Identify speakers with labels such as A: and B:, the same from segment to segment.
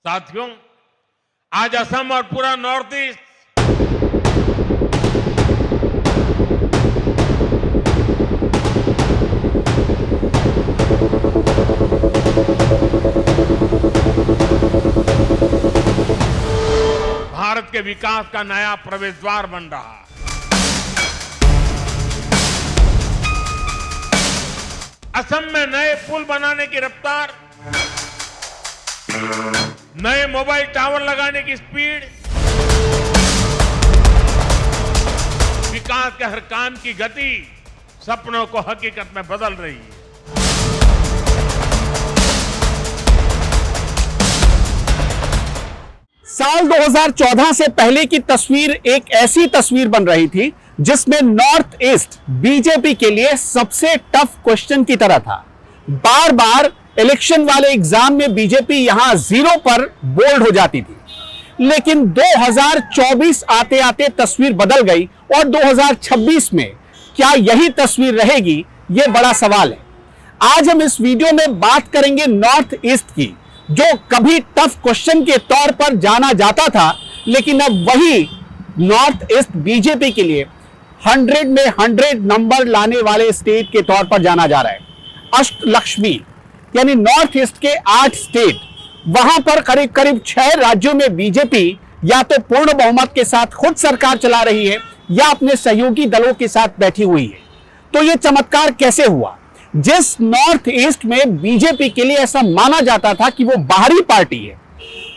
A: साथियों, आज असम और पूरा नॉर्थ ईस्ट भारत के विकास का नया प्रवेश द्वार बन रहा है। असम में नए पुल बनाने की रफ्तार, नए मोबाइल टावर लगाने की स्पीड, विकास के हर काम की गति सपनों को हकीकत में बदल रही है।
B: साल 2014 से पहले की तस्वीर एक ऐसी तस्वीर बन रही थी जिसमें नॉर्थ ईस्ट बीजेपी के लिए सबसे टफ क्वेश्चन की तरह था। बार बार इलेक्शन वाले एग्जाम में बीजेपी यहां जीरो पर बोल्ड हो जाती थी, लेकिन 2024 आते आते तस्वीर बदल गई और 2026 में क्या यही तस्वीर रहेगी, यह बड़ा सवाल है। आज हम इस वीडियो में बात करेंगे नॉर्थ ईस्ट की, जो कभी टफ क्वेश्चन के तौर पर जाना जाता था, लेकिन अब वही नॉर्थ ईस्ट बीजेपी के लिए 100 में 100 नंबर लाने वाले स्टेट के तौर पर जाना जा रहा है। अष्टलक्ष्मी यानी नॉर्थ ईस्ट के 8 स्टेट, वहां पर करीब करीब 6 राज्यों में बीजेपी या तो पूर्ण बहुमत के साथ खुद सरकार चला रही है या अपने सहयोगी दलों के साथ बैठी हुई है। तो यह चमत्कार कैसे हुआ? जिस नॉर्थ ईस्ट में बीजेपी के लिए ऐसा माना जाता था कि वो बाहरी पार्टी है,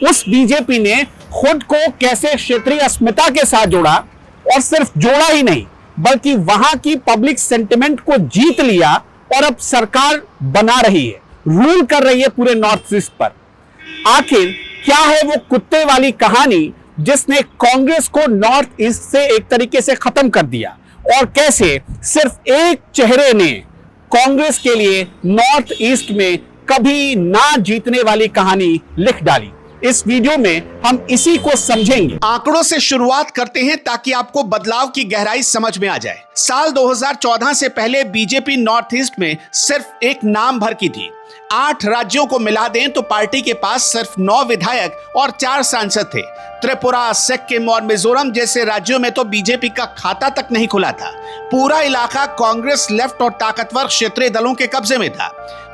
B: उस बीजेपी ने खुद को कैसे क्षेत्रीय अस्मिता के साथ जोड़ा, और सिर्फ जोड़ा ही नहीं बल्कि वहां की पब्लिक सेंटिमेंट को जीत लिया और अब सरकार बना रही है, रूल कर रही है पूरे नॉर्थ ईस्ट पर। आखिर क्या है वो कुत्ते वाली कहानी जिसने कांग्रेस को नॉर्थ ईस्ट से एक तरीके से खत्म कर दिया, और कैसे सिर्फ एक चेहरे ने कांग्रेस के लिए नॉर्थ ईस्ट में कभी ना जीतने वाली कहानी लिख डाली? इस वीडियो में हम इसी को समझेंगे।
C: आंकड़ों से शुरुआत करते हैं ताकि आपको बदलाव की गहराई समझ में आ जाए। साल 2014 से पहले बीजेपी नॉर्थ ईस्ट में सिर्फ एक नाम भर की थी। 8 राज्यों को मिला दें तो पार्टी के पास सिर्फ 9 विधायक और 4 सांसद थे। त्रिपुरा, सिक्किम और मिजोरम जैसे राज्यों में तो बीजेपी का खाता तक नहीं खुला था। पूरा इलाका कांग्रेस, लेफ्ट और ताकतवर क्षेत्रीय दलों के कब्जे में था।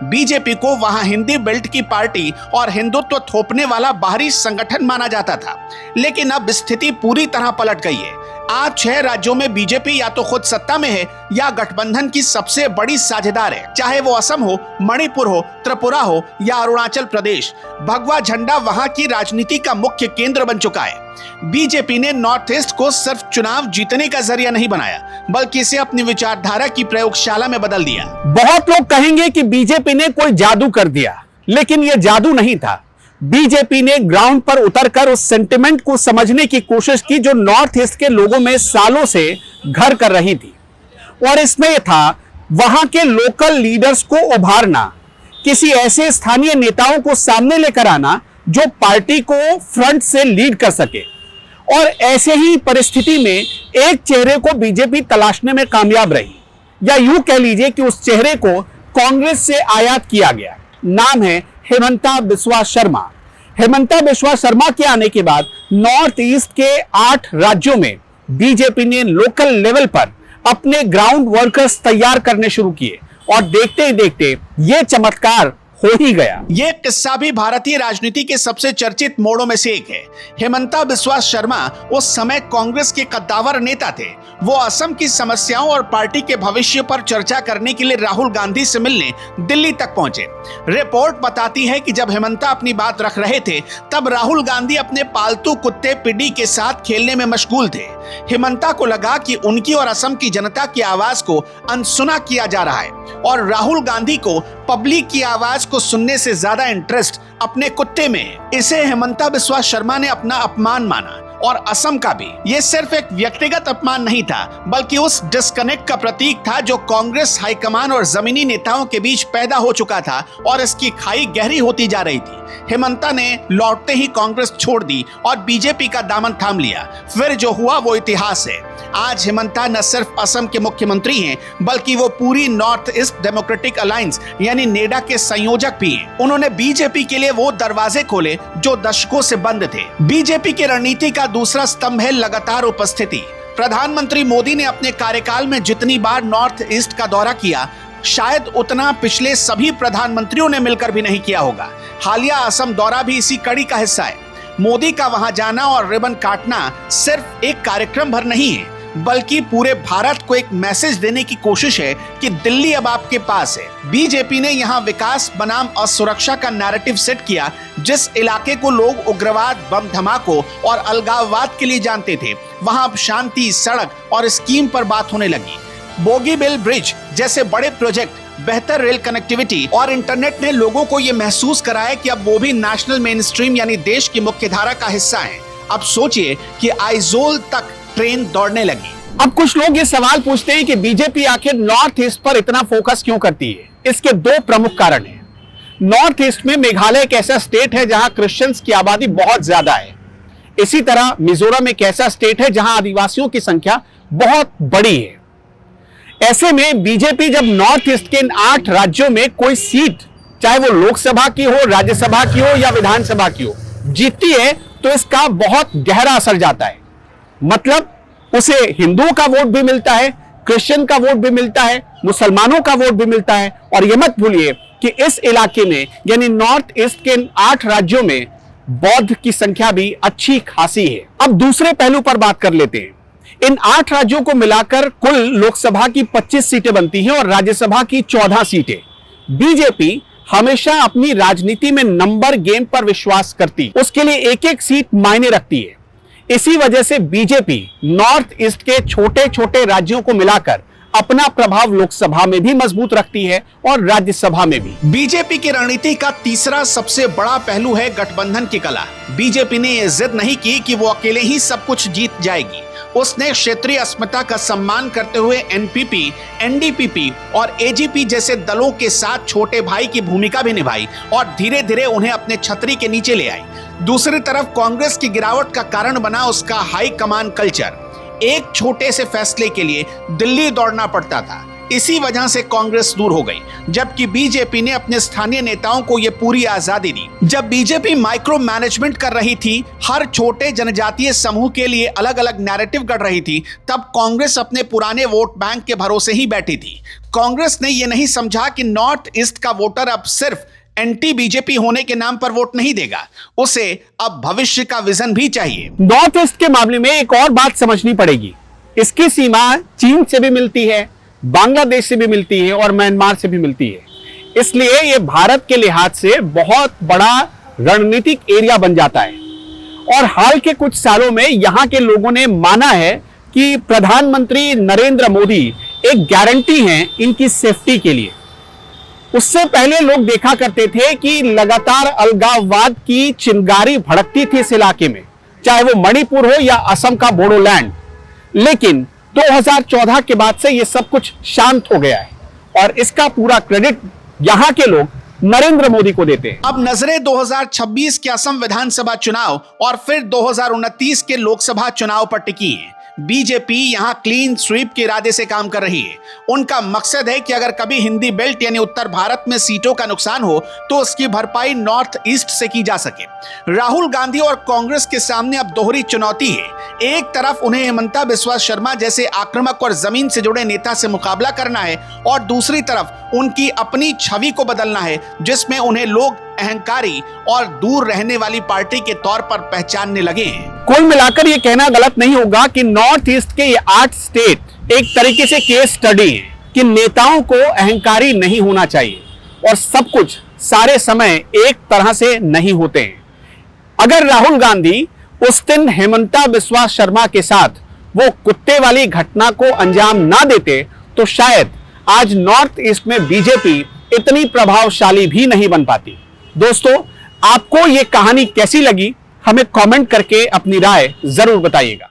C: बीजेपी को वहां हिंदी बेल्ट की पार्टी और हिंदुत्व थोपने वाला बाहरी संगठन माना जाता था। लेकिन अब स्थिति पूरी तरह पलट गई है। आज 6 राज्यों में बीजेपी या तो खुद सत्ता में है या गठबंधन की सबसे बड़ी साझेदार है। चाहे वो असम हो, मणिपुर हो, त्रिपुरा हो या अरुणाचल प्रदेश, भगवा झंडा वहां की राजनीति का मुख्य केंद्र बन चुका है। बीजेपी ने नॉर्थ ईस्ट को सिर्फ चुनाव जीतने का जरिया नहीं बनाया, बल्कि इसे अपनी विचारधारा की प्रयोगशाला में बदल दिया।
B: बहुत लोग कहेंगे कि बीजेपी ने कोई जादू कर दिया, लेकिन यह जादू नहीं था। बीजेपी ने ग्राउंड पर उतरकर उस सेंटिमेंट को समझने की कोशिश की जो नॉर्थ ईस्ट के लोगों में सालों से घर कर रही थी, और इसमें यह था वहां के लोकल लीडर्स को उभारना, किसी ऐसे स्थानीय नेताओं को सामने लेकर आना जो पार्टी को फ्रंट से लीड कर सके। और ऐसे ही परिस्थिति में एक चेहरे को बीजेपी तलाशने में कामयाब रही, या यूं कह लीजिए कि उस चेहरे को कांग्रेस से आयात किया गया। नाम है हेमंता बिस्वा शर्मा। हेमंता बिस्वा शर्मा के आने के बाद नॉर्थ ईस्ट के 8 राज्यों में बीजेपी ने लोकल लेवल पर अपने ग्राउंड वर्कर्स तैयार करने शुरू किए, और देखते ही देखते ये चमत्कार हो ही गया।
C: ये किस्सा भी भारतीय राजनीति के सबसे चर्चित मोड़ों में से एक है। हेमंता बिस्वा शर्मा उस समय कांग्रेस के कद्दावर नेता थे। वो असम की समस्याओं और पार्टी के भविष्य पर चर्चा करने के लिए राहुल गांधी से मिलने दिल्ली तक पहुंचे। रिपोर्ट बताती है कि जब हेमंता अपनी बात रख रहे थे, तब राहुल गांधी अपने पालतू कुत्ते पिडी के साथ खेलने में मशगूल थे। हेमंता को लगा कि उनकी और असम की जनता की आवाज को अनसुना किया जा रहा है, और राहुल गांधी को पब्लिक की आवाज को सुनने से ज्यादा इंटरेस्ट अपने कुत्ते में है। इसे हेमंता बिस्वा शर्मा ने अपना अपमान माना और असम का भी। ये सिर्फ एक व्यक्तिगत अपमान नहीं था, बल्कि उस डिस्कनेक्ट का प्रतीक था जो कांग्रेस हाईकमान और जमीनी नेताओं के बीच पैदा हो चुका था और इसकी खाई गहरी होती जा रही थी। हेमंता ने लौटते ही कांग्रेस छोड़ दी और बीजेपी का दामन थाम लिया। फिर जो हुआ वो इतिहास है। आज हेमंता न सिर्फ असम के मुख्यमंत्री हैं, बल्कि वो पूरी नॉर्थ ईस्ट डेमोक्रेटिक अलायंस यानी नेडा के संयोजक भी हैं। उन्होंने बीजेपी के लिए वो दरवाजे खोले जो दशकों से बंद थे। बीजेपी की रणनीति का दूसरा स्तंभ है लगातार उपस्थिति। प्रधानमंत्री मोदी ने अपने कार्यकाल में जितनी बार नॉर्थ ईस्ट का दौरा किया, शायद उतना पिछले सभी प्रधानमंत्रियों ने मिलकर भी नहीं किया होगा। हालिया असम दौरा भी इसी कड़ी का हिस्सा है। मोदी का वहां जाना और रिबन काटना सिर्फ एक कार्यक्रम भर नहीं है, बल्कि पूरे भारत को एक मैसेज देने की कोशिश है कि दिल्ली अब आपके पास है। बीजेपी ने यहाँ विकास बनाम असुरक्षा का नैरेटिव सेट किया। जिस इलाके को लोग उग्रवाद, बम धमाकों और अलगाववाद के लिए जानते थे, वहां अब शांति, सड़क और स्कीम पर बात होने लगी। बोगीबिल ब्रिज जैसे बड़े प्रोजेक्ट, बेहतर रेल कनेक्टिविटी और इंटरनेट ने लोगों को यह महसूस कराया कि अब वो भी नेशनल मेन स्ट्रीम यानी देश की मुख्यधारा का हिस्सा है। अब सोचिए कि आइजोल तक ट्रेन दौड़ने लगी।
B: अब कुछ लोग ये सवाल पूछते हैं कि बीजेपी आखिर नॉर्थ ईस्ट पर इतना फोकस क्यों करती है। इसके दो प्रमुख कारण हैं। नॉर्थ ईस्ट में मेघालय एक ऐसा स्टेट है जहां क्रिश्चियंस की आबादी बहुत ज्यादा है। इसी तरह मिजोरम एक ऐसा स्टेट है जहां आदिवासियों की संख्या बहुत बड़ी है। ऐसे में बीजेपी जब नॉर्थ ईस्ट के इन 8 राज्यों में कोई सीट, चाहे वो लोकसभा की हो, राज्यसभा की हो या विधानसभा की हो, जीतती है तो इसका बहुत गहरा असर जाता है। मतलब उसे हिंदुओं का वोट भी मिलता है, क्रिश्चियन का वोट भी मिलता है, मुसलमानों का वोट भी मिलता है। और यह मत भूलिए कि इस इलाके में यानी नॉर्थ ईस्ट के इन 8 राज्यों में बौद्ध की संख्या भी अच्छी खासी है। अब दूसरे पहलू पर बात कर लेते हैं। इन 8 राज्यों को मिलाकर कुल लोकसभा की 25 सीटें बनती हैं और राज्यसभा की 14 सीटें। बीजेपी हमेशा अपनी राजनीति में नंबर गेम पर विश्वास करती, उसके लिए एक एक सीट मायने रखती है। इसी वजह से बीजेपी नॉर्थ ईस्ट के छोटे छोटे राज्यों को मिलाकर अपना प्रभाव लोकसभा में भी मजबूत रखती है और राज्यसभा में भी।
C: बीजेपी की रणनीति का तीसरा सबसे बड़ा पहलू है गठबंधन की कला। बीजेपी ने यह जिद नहीं की कि वो अकेले ही सब कुछ जीत जाएगी। उसने क्षेत्रीय अस्मिता का सम्मान करते हुए एनपीपी, एनडीपीपी और एजीपी जैसे दलों के साथ छोटे भाई की भूमिका भी निभाई और धीरे धीरे उन्हें अपने छतरी के नीचे ले आई। दूसरी तरफ कांग्रेस की गिरावट का कारण बना उसका हाई कमान कल्चर। एक छोटे से फैसले के लिए दिल्ली दौड़ना पड़ता था। इसी वजह से कांग्रेस दूर हो गई, जबकि बीजेपी ने अपने स्थानीय नेताओं को यह पूरी आजादी दी। जब बीजेपी माइक्रो मैनेजमेंट कर रही थी, हर छोटे जनजातीय समूह के लिए अलग अलग नैरेटिव गढ़ रही थी, तब कांग्रेस अपने पुराने वोट बैंक के भरोसे ही बैठी थी। कांग्रेस ने यह नहीं समझा कि नॉर्थ ईस्ट का वोटर अब सिर्फ एंटी बीजेपी होने के नाम पर वोट नहीं देगा, उसे अब भविष्य का विजन भी चाहिए।
B: नॉर्थ ईस्ट के मामले में एक और बात समझनी पड़ेगी। इसकी सीमा चीन से भी मिलती है, बांग्लादेश से भी मिलती है और म्यांमार से भी मिलती है। इसलिए यह भारत के लिहाज से बहुत बड़ा रणनीतिक एरिया बन जाता है। और हाल के कुछ सालों में यहां के लोगों ने माना है कि प्रधानमंत्री नरेंद्र मोदी एक गारंटी हैं इनकी सेफ्टी के लिए। उससे पहले लोग देखा करते थे कि लगातार अलगाववाद की चिंगारी भड़कती थी इस इलाके में, चाहे वो मणिपुर हो या असम का बोडोलैंड। लेकिन 2014 के बाद से ये सब कुछ शांत हो गया है और इसका पूरा क्रेडिट यहां के लोग नरेंद्र मोदी को देते हैं।
C: अब नजरें 2026 के असम विधानसभा चुनाव और फिर 2029 के लोकसभा चुनाव पर टिकी हैं। बीजेपी यहां क्लीन स्वीप के इरादे से काम कर रही है। उनका मकसद है कि अगर कभी हिंदी बेल्ट यानी उत्तर भारत में सीटों का नुकसान हो तो उसकी भरपाई नॉर्थ ईस्ट से की जा सके। राहुल गांधी और कांग्रेस के सामने अब दोहरी चुनौती है। एक तरफ उन्हें हेमंता बिस्वा शर्मा जैसे आक्रामक और जमीन से जुड़े नेता से मुकाबला करना है और दूसरी तरफ उनकी अपनी छवि को बदलना है, जिसमें उन्हें लोग अहंकारी और दूर रहने वाली पार्टी के तौर पर पहचानने लगे हैं।
B: कुल मिलाकर यह कहना गलत नहीं होगा कि नॉर्थ ईस्ट के ये 8 स्टेट एक तरीके से केस स्टडी है कि नेताओं को अहंकारी नहीं होना चाहिए और सब कुछ सारे समय एक तरह से नहीं होते हैं। अगर राहुल गांधी उस दिन हेमंता बिस्वा शर्मा के साथ वो कुत्ते वाली घटना को अंजाम ना देते तो शायद आज नॉर्थ ईस्ट में बीजेपी इतनी प्रभावशाली भी नहीं बन पाती। दोस्तों, आपको ये कहानी कैसी लगी हमें कमेंट करके अपनी राय जरूर बताइएगा।